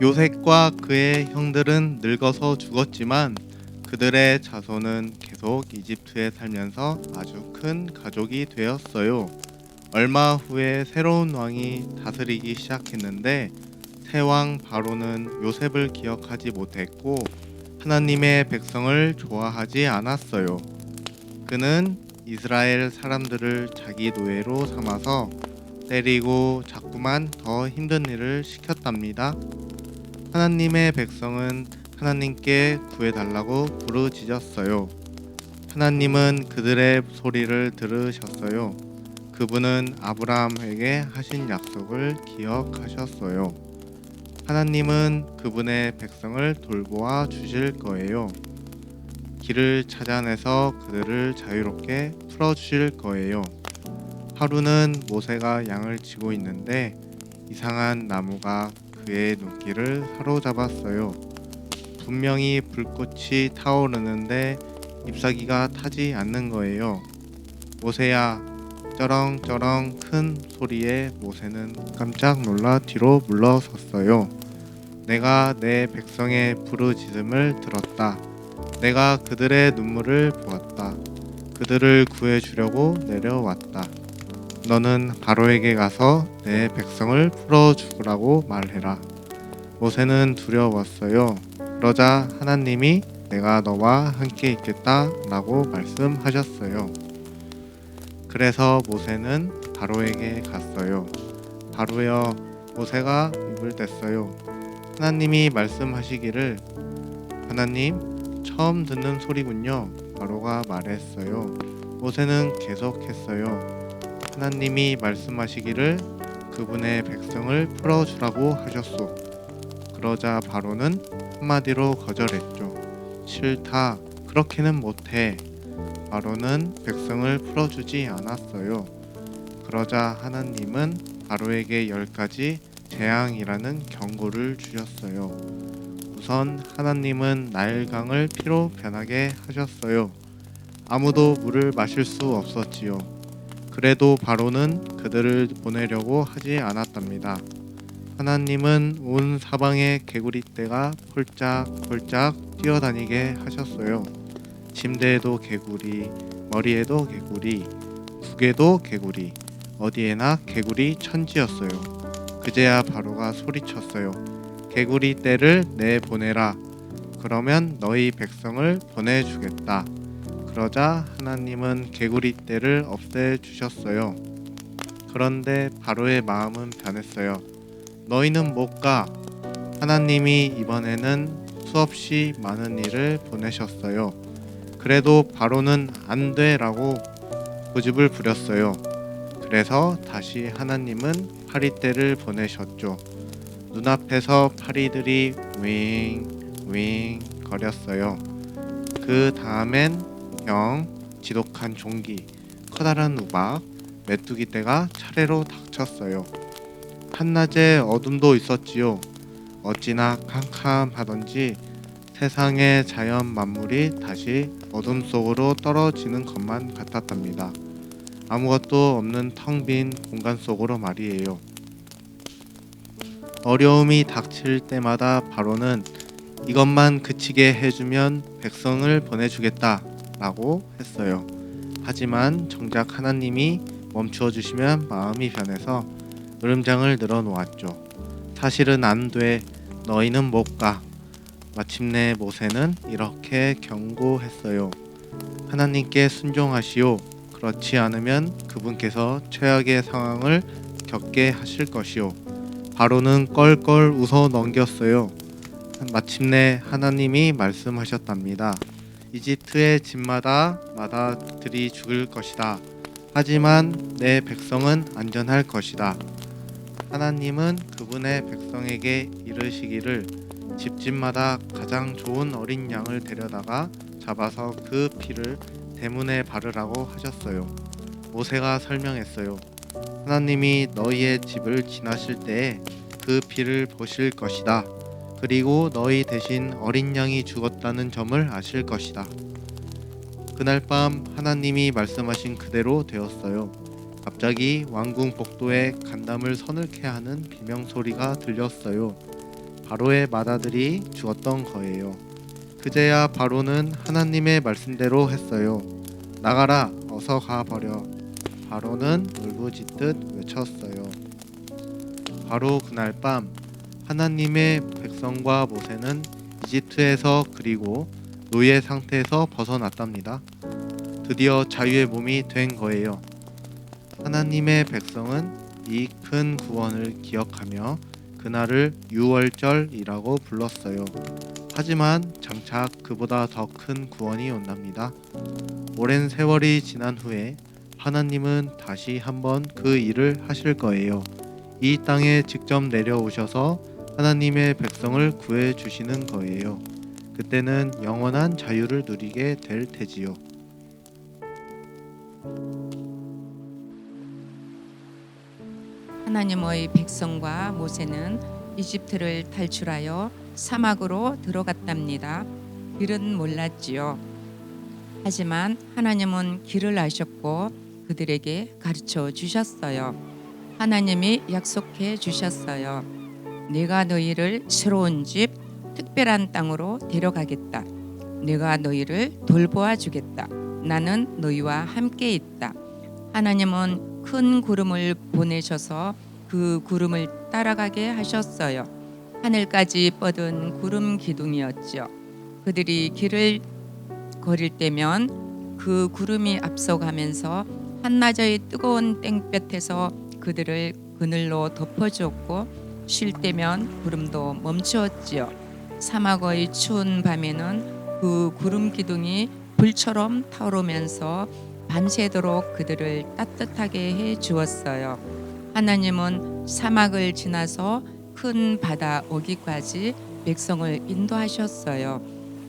요셉과 그의 형들은 늙어서 죽었지만 그들의 자손은 계속 이집트에 살면서 아주 큰 가족이 되었어요. 얼마 후에 새로운 왕이 다스리기 시작했는데 새 왕 바로는 요셉을 기억하지 못했고 하나님의 백성을 좋아하지 않았어요. 그는 이스라엘 사람들을 자기 노예로 삼아서 때리고 자꾸만 더 힘든 일을 시켰답니다. 하나님의 백성은 하나님께 구해달라고 부르짖었어요. 하나님은 그들의 소리를 들으셨어요. 그분은 아브라함에게 하신 약속을 기억하셨어요. 하나님은 그분의 백성을 돌보아 주실 거예요. 길을 찾아내서 그들을 자유롭게 풀어주실 거예요. 하루는 모세가 양을 치고 있는데 이상한 나무가 그의 눈길을 사로잡았어요. 분명히 불꽃이 타오르는데 잎사귀가 타지 않는 거예요. 모세야, 쩌렁쩌렁 큰 소리에 모세는 깜짝 놀라 뒤로 물러섰어요. 내가 내 백성의 부르짖음을 들었다. 내가 그들의 눈물을 보았다. 그들을 구해주려고 내려왔다. 너는 바로에게 가서 내 백성을 풀어주라고 말해라. 모세는 두려웠어요. 그러자 하나님이 내가 너와 함께 있겠다 라고 말씀하셨어요. 그래서 모세는 바로에게 갔어요. 바로여, 모세가 입을 뗐어요. 하나님이 말씀하시기를, 하나님, 처음 듣는 소리군요. 바로가 말했어요. 모세는 계속했어요. 하나님이 말씀하시기를 그분의 백성을 풀어주라고 하셨소. 그러자 바로는 한마디로 거절했죠. 싫다. 그렇게는 못해. 바로는 백성을 풀어주지 않았어요. 그러자 하나님은 바로에게 10가지 재앙이라는 경고를 주셨어요. 우선 하나님은 나일강을 피로 변하게 하셨어요. 아무도 물을 마실 수 없었지요. 그래도 바로는 그들을 보내려고 하지 않았답니다. 하나님은 온 사방에 개구리떼가 폴짝폴짝 뛰어다니게 하셨어요. 침대에도 개구리, 머리에도 개구리, 국에도 개구리, 어디에나 개구리 천지였어요. 그제야 바로가 소리쳤어요. 개구리떼를 내보내라. 그러면 너희 백성을 보내주겠다. 그러자 하나님은 개구리떼를 없애주셨어요. 그런데 바로의 마음은 변했어요. 너희는 못 가. 하나님이 이번에는 수없이 많은 일을 보내셨어요. 그래도 바로는 안 돼라고 고집을 부렸어요. 그래서 다시 하나님은 파리떼를 보내셨죠. 눈앞에서 파리들이 윙윙 거렸어요. 그 다음엔 병, 지독한 종기, 커다란 우박, 메뚜기 떼가 차례로 닥쳤어요. 한낮에 어둠도 있었지요. 어찌나 캄캄하던지 세상의 자연 만물이 다시 어둠 속으로 떨어지는 것만 같았답니다. 아무것도 없는 텅 빈 공간 속으로 말이에요. 어려움이 닥칠 때마다 바로는 이것만 그치게 해주면 백성을 보내주겠다 라고 했어요. 하지만 정작 하나님이 멈추어 주시면 마음이 변해서 으름장을 늘어놓았죠. 사실은 안 돼. 너희는 못 가. 마침내 모세는 이렇게 경고했어요. 하나님께 순종하시오. 그렇지 않으면 그분께서 최악의 상황을 겪게 하실 것이오. 바로는 껄껄 웃어 넘겼어요. 마침내 하나님이 말씀하셨답니다. 이집트의 집마다 마다들이 죽을 것이다. 하지만 내 백성은 안전할 것이다. 하나님은 그분의 백성에게 이르시기를 집집마다 가장 좋은 어린 양을 데려다가 잡아서 그 피를 대문에 바르라고 하셨어요. 모세가 설명했어요. 하나님이 너희의 집을 지나실 때에 그 피를 보실 것이다. 그리고 너희 대신 어린 양이 죽었다는 점을 아실 것이다. 그날 밤 하나님이 말씀하신 그대로 되었어요. 갑자기 왕궁 복도에 간담을 서늘케 하는 비명소리가 들렸어요. 바로의 맏아들이 죽었던 거예요. 그제야 바로는 하나님의 말씀대로 했어요. 나가라, 어서 가버려. 바로는 울부짖듯 외쳤어요. 바로 그날 밤 하나님의 백성과 모세는 이집트에서 그리고 노예 상태에서 벗어났답니다. 드디어 자유의 몸이 된 거예요. 하나님의 백성은 이 큰 구원을 기억하며 그날을 유월절이라고 불렀어요. 하지만 장차 그보다 더 큰 구원이 온답니다. 오랜 세월이 지난 후에 하나님은 다시 한번 그 일을 하실 거예요. 이 땅에 직접 내려오셔서 하나님의 백성을 구해 주시는 거예요. 그때는 영원한 자유를 누리게 될 테지요. 하나님의 백성과 모세는 이집트를 탈출하여 사막으로 들어갔답니다. 길은 몰랐지요. 하지만 하나님은 길을 아셨고 그들에게 가르쳐 주셨어요. 하나님이 약속해 주셨어요. 내가 너희를 새로운 집, 특별한 땅으로 데려가겠다. 내가 너희를 돌보아 주겠다. 나는 너희와 함께 있다. 하나님은 큰 구름을 보내셔서 그 구름을 따라가게 하셨어요. 하늘까지 뻗은 구름 기둥이었죠. 그들이 길을 걸을 때면 그 구름이 앞서가면서 한낮의 뜨거운 땡볕에서 그들을 그늘로 덮어주었고 쉴 때면 구름도 멈추었지요. 사막의 추운 밤에는 그 구름 기둥이 불처럼 타오르면서 밤새도록 그들을 따뜻하게 해 주었어요. 하나님은 사막을 지나서 큰 바다 오기까지 백성을 인도하셨어요.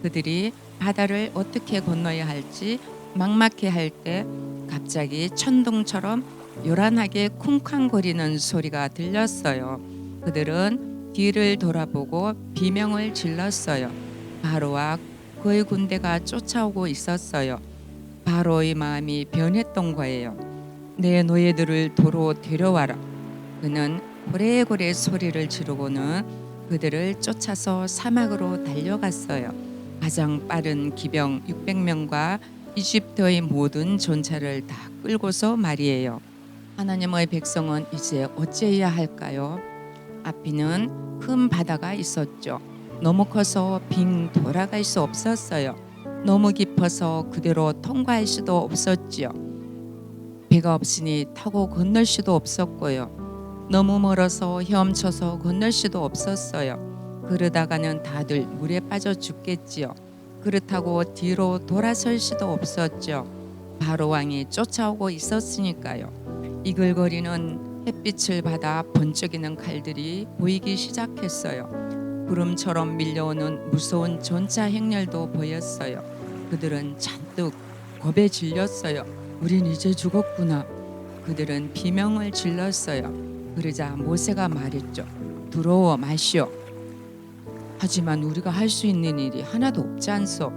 그들이 바다를 어떻게 건너야 할지 막막해 할 때 갑자기 천둥처럼 요란하게 쿵쾅거리는 소리가 들렸어요. 그들은 뒤를 돌아보고 비명을 질렀어요. 바로와 그의 군대가 쫓아오고 있었어요. 바로의 마음이 변했던 거예요. 내 노예들을 도로 데려와라. 그는 고래고래 소리를 지르고는 그들을 쫓아서 사막으로 달려갔어요. 가장 빠른 기병 600명과 이집트의 모든 전차를 다 끌고서 말이에요. 하나님의 백성은 이제 어찌해야 할까요? 앞에는 큰 바다가 있었죠. 너무 커서 빙 돌아갈 수 없었어요. 너무 깊어서 그대로 통과할 수도 없었지요. 배가 없으니 타고 건널 수도 없었고요. 너무 멀어서 헤엄쳐서 건널 수도 없었어요. 그러다가는 다들 물에 빠져 죽겠지요. 그렇다고 뒤로 돌아설 수도 없었죠. 바로 왕이 쫓아오고 있었으니까요. 이글거리는 햇빛을 받아 번쩍이는 칼들이 보이기 시작했어요. 구름처럼 밀려오는 무서운 전차 행렬도 보였어요. 그들은 잔뜩 겁에 질렸어요. 우린 이제 죽었구나. 그들은 비명을 질렀어요. 그러자 모세가 말했죠. 두려워 마시오. 하지만 우리가 할 수 있는 일이 하나도 없지 않소.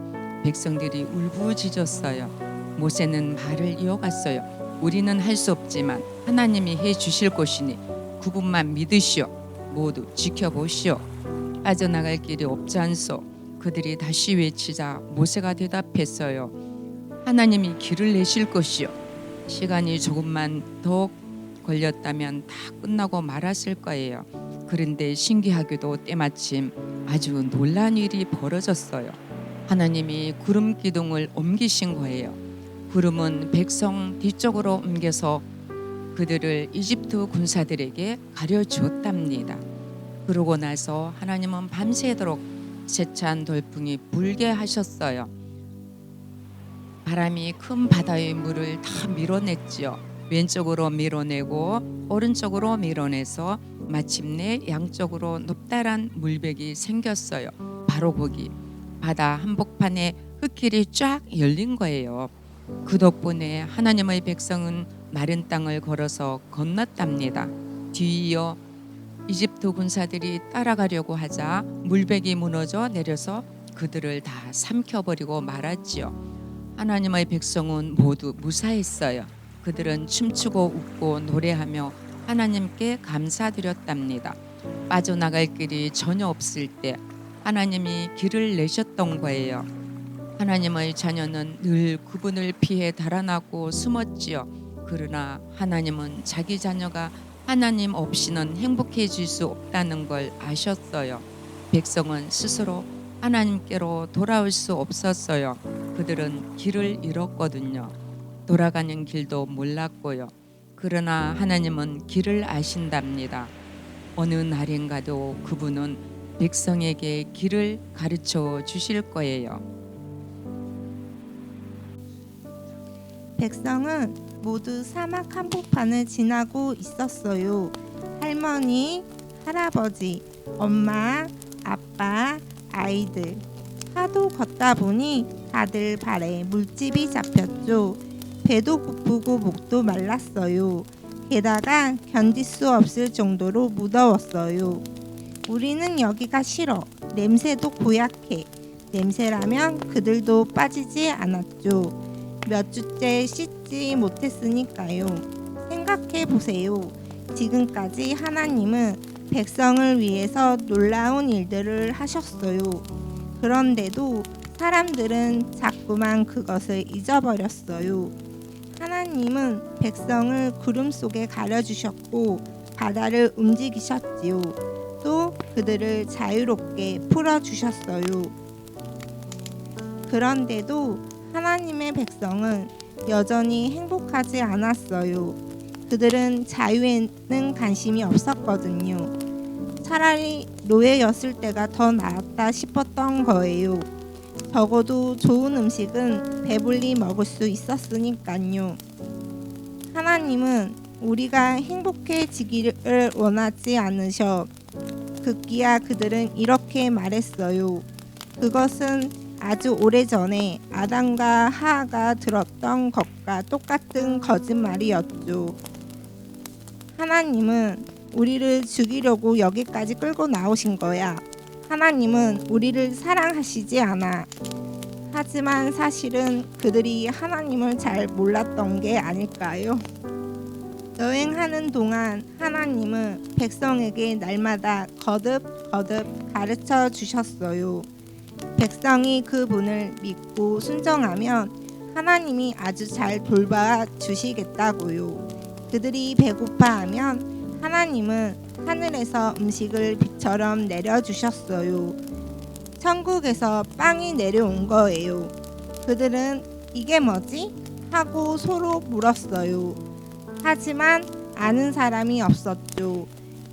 백성들이 울부짖었어요. 모세는 말을 이어갔어요. 우리는 할 수 없지만 하나님이 해 주실 것이니 그분만 믿으시오. 모두 지켜보시오. 빠져나갈 길이 없지 않소. 그들이 다시 외치자 모세가 대답했어요. 하나님이 길을 내실 것이요. 시간이 조금만 더 걸렸다면 다 끝나고 말았을 거예요. 그런데 신기하게도 때마침 아주 놀라운 일이 벌어졌어요. 하나님이 구름 기둥을 옮기신 거예요. 구름은 백성 뒤쪽으로 옮겨서 그들을 이집트 군사들에게 가려주었답니다. 그러고 나서 하나님은 밤새도록 세찬 돌풍이 불게 하셨어요. 바람이 큰 바다의 물을 다 밀어냈지요. 왼쪽으로 밀어내고 오른쪽으로 밀어내서 마침내 양쪽으로 높다란 물벽이 생겼어요. 바로 거기 바다 한복판에 흙길이 쫙 열린 거예요. 그 덕분에 하나님의 백성은 마른 땅을 걸어서 건넜답니다. 뒤이어 이집트 군사들이 따라가려고 하자 물벽이 무너져 내려서 그들을 다 삼켜버리고 말았지요. 하나님의 백성은 모두 무사했어요. 그들은 춤추고 웃고 노래하며 하나님께 감사드렸답니다. 빠져나갈 길이 전혀 없을 때 하나님이 길을 내셨던 거예요. 하나님의 자녀는 늘 그분을 피해 달아나고 숨었지요. 그러나 하나님은 자기 자녀가 하나님 없이는 행복해질 수 없다는 걸 아셨어요. 백성은 스스로 하나님께로 돌아올 수 없었어요. 그들은 길을 잃었거든요. 돌아가는 길도 몰랐고요. 그러나 하나님은 길을 아신답니다. 어느 날인가도 그분은 백성에게 길을 가르쳐 주실 거예요. 백성은 모두 사막 한복판을 지나고 있었어요. 할머니, 할아버지, 엄마, 아빠, 아이들. 하도 걷다 보니 다들 발에 물집이 잡혔죠. 배도 고프고 목도 말랐어요. 게다가 견딜 수 없을 정도로 무더웠어요. 우리는 여기가 싫어. 냄새도 고약해. 냄새라면 그들도 빠지지 않았죠. 몇 주째 씻지 못했으니까요. 생각해 보세요. 지금까지 하나님은 백성을 위해서 놀라운 일들을 하셨어요. 그런데도 사람들은 자꾸만 그것을 잊어버렸어요. 하나님은 백성을 구름 속에 가려주셨고 바다를 움직이셨지요. 또 그들을 자유롭게 풀어주셨어요. 그런데도 하나님의 백성은 여전히 행복하지 않았어요. 그들은 자유에는 관심이 없었거든요. 차라리 노예였을 때가 더 나았다 싶었던 거예요. 적어도 좋은 음식은 배불리 먹을 수 있었으니까요. 하나님은 우리가 행복해지기를 원하지 않으셔. 급기야 그들은 이렇게 말했어요. 그것은 아주 오래전에 아담과 하하가 들었던 것과 똑같은 거짓말이었죠. 하나님은 우리를 죽이려고 여기까지 끌고 나오신 거야. 하나님은 우리를 사랑하시지 않아. 하지만 사실은 그들이 하나님을 잘 몰랐던 게 아닐까요? 여행하는 동안 하나님은 백성에게 날마다 거듭 가르쳐 주셨어요. 백성이 그분을 믿고 순종하면 하나님이 아주 잘 돌봐 주시겠다고요. 그들이 배고파하면 하나님은 하늘에서 음식을 비처럼 내려주셨어요. 천국에서 빵이 내려온 거예요. 그들은 이게 뭐지? 하고 서로 물었어요. 하지만 아는 사람이 없었죠.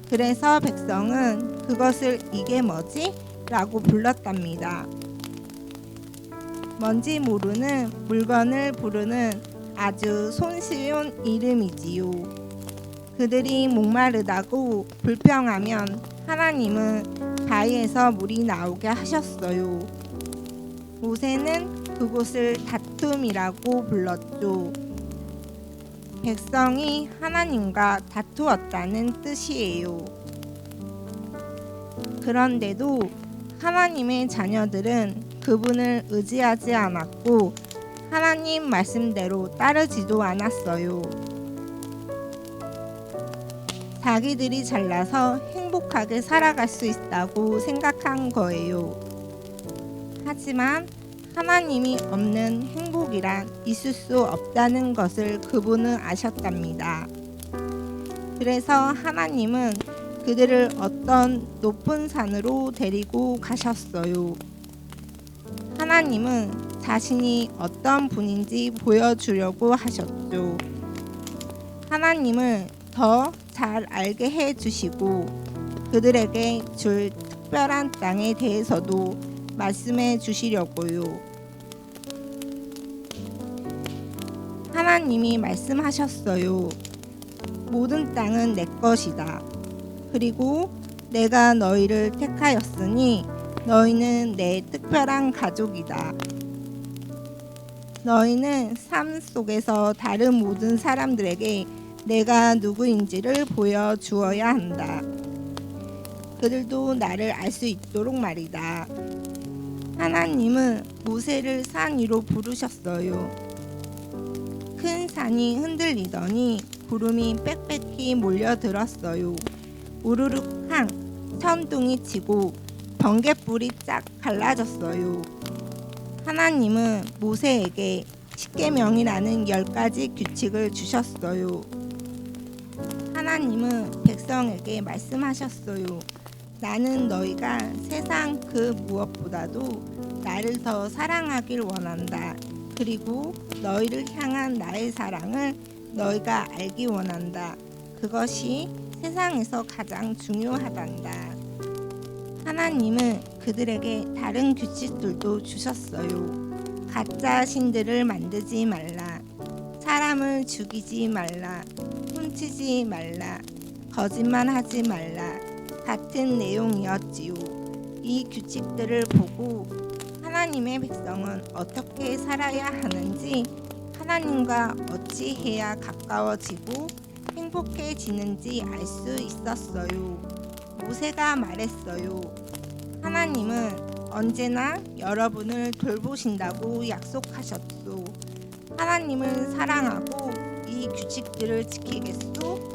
그래서 백성은 그것을 이게 뭐지? 라고 불렀답니다. 뭔지 모르는 물건을 부르는 아주 손쉬운 이름이지요. 그들이 목마르다고 불평하면 하나님은 바위에서 물이 나오게 하셨어요. 모세는 그곳을 다툼이라고 불렀죠. 백성이 하나님과 다투었다는 뜻이에요. 그런데도 하나님의 자녀들은 그분을 의지하지 않았고 하나님 말씀대로 따르지도 않았어요. 자기들이 잘나서 행복하게 살아갈 수 있다고 생각한 거예요. 하지만 하나님이 없는 행복이란 있을 수 없다는 것을 그분은 아셨답니다. 그래서 하나님은 그들을 어떤 높은 산으로 데리고 가셨어요. 하나님은 자신이 어떤 분인지 보여주려고 하셨죠. 하나님을 더 잘 알게 해주시고 그들에게 줄 특별한 땅에 대해서도 말씀해 주시려고요. 하나님이 말씀하셨어요. 모든 땅은 내 것이다. 그리고 내가 너희를 택하였으니 너희는 내 특별한 가족이다. 너희는 삶 속에서 다른 모든 사람들에게 내가 누구인지를 보여주어야 한다. 그들도 나를 알 수 있도록 말이다. 하나님은 모세를 산 위로 부르셨어요. 큰 산이 흔들리더니 구름이 빽빽히 몰려들었어요. 우르륵 천둥이 치고 번갯불이 쫙 갈라졌어요. 하나님은 모세에게 십계명이라는 10가지 규칙을 주셨어요. 하나님은 백성에게 말씀하셨어요. 나는 너희가 세상 그 무엇보다도 나를 더 사랑하길 원한다. 그리고 너희를 향한 나의 사랑을 너희가 알기 원한다. 그것이 세상에서 가장 중요하단다. 하나님은 그들에게 다른 규칙들도 주셨어요. 가짜 신들을 만들지 말라. 사람을 죽이지 말라. 훔치지 말라. 거짓말하지 말라. 같은 내용이었지요. 이 규칙들을 보고 하나님의 백성은 어떻게 살아야 하는지, 하나님과 어찌 해야 가까워지고 행복해지는지 알 수 있었어요. 모세가 말했어요. 하나님은 언제나 여러분을 돌보신다고 약속하셨소. 하나님을 사랑하고 이 규칙들을 지키겠소?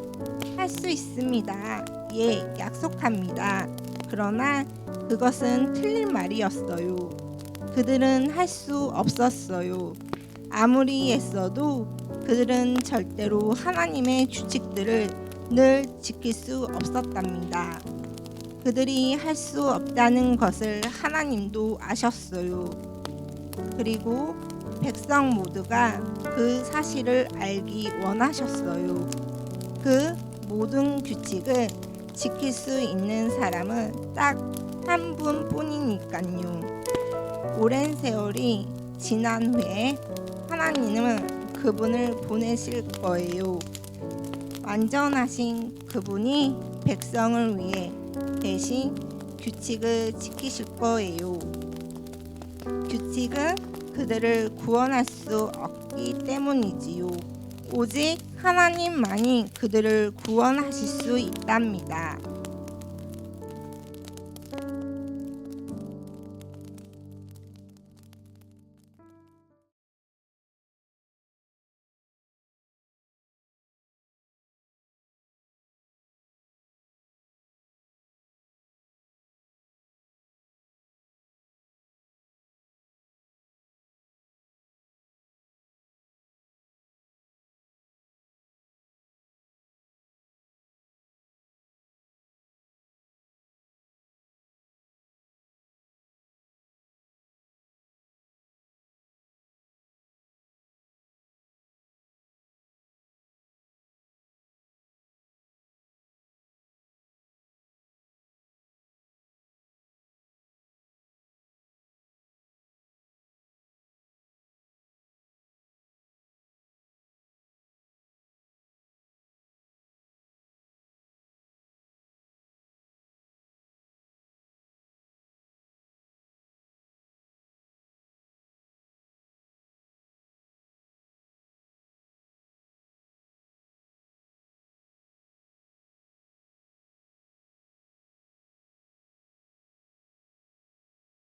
할 수 있습니다. 예, 약속합니다. 그러나 그것은 틀린 말이었어요. 그들은 할 수 없었어요. 아무리 애써도 그들은 절대로 하나님의 규칙들을 늘 지킬 수 없었답니다. 그들이 할 수 없다는 것을 하나님도 아셨어요. 그리고 백성 모두가 그 사실을 알기 원하셨어요. 그 모든 규칙을 지킬 수 있는 사람은 딱 한 분뿐이니까요. 오랜 세월이 지난 후에 하나님은 그분을 보내실 거예요. 완전하신 그분이 백성을 위해 대신 규칙을 지키실 거예요. 규칙은 그들을 구원할 수 없기 때문이지요. 오직 하나님만이 그들을 구원하실 수 있답니다.